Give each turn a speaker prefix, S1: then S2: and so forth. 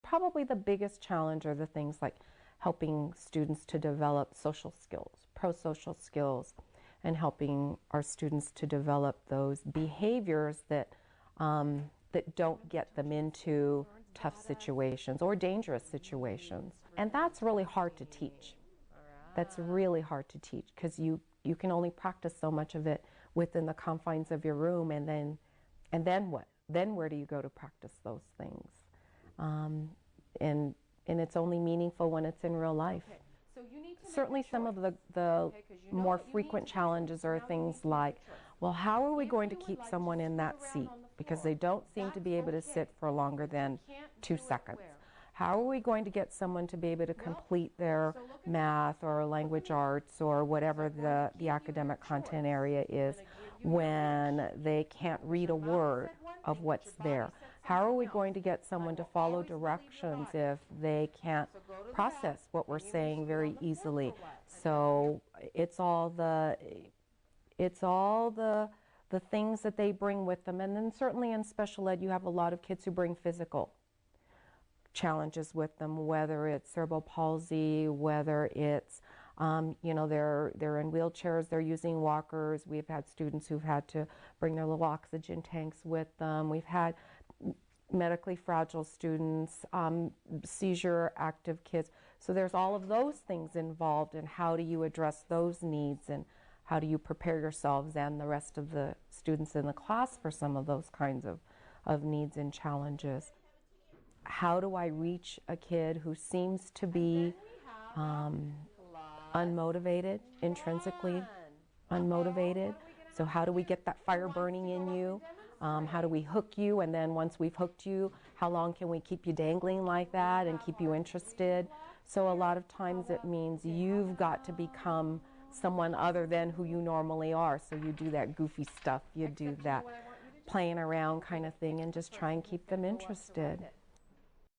S1: probably the biggest challenge are the things like helping students to develop social skills, pro-social skills, and helping our students to develop those behaviors that that don't get them into tough situations or dangerous situations. And that's really hard to teach. That's really hard to teach because you can only practice so much of it within the confines of your room, and then what? Then where do you go to practice those things? And it's only meaningful when it's in real life. Certainly some of the more frequent challenges are things like, well, how are we going to keep someone in that seat? Because they don't seem to be able to sit for longer than 2 seconds. How are we going to get someone to be able to complete their math or language arts or whatever the academic content area is when they can't read a word of what's there? How are we going to get someone to follow directions if they can't process what we're saying very easily? So it's all the things that they bring with them. And then certainly in special ed you have a lot of kids who bring physical challenges with them, whether it's cerebral palsy, whether it's they're in wheelchairs, they're using walkers. We've had students who've had to bring their little oxygen tanks with them. We've had medically fragile students, seizure active kids. So there's all of those things involved, and how do you address those needs, and how do you prepare yourselves and the rest of the students in the class for some of those kinds of needs and challenges. How do I reach a kid who seems to be unmotivated, intrinsically unmotivated? So how do we get that fire burning in you? How do we hook you? And then once we've hooked you, how long can we keep you dangling like that and keep you interested? So a lot of times it means you've got to become someone other than who you normally are. So you do that goofy stuff, you do that playing around kind of thing, and just try and keep them interested.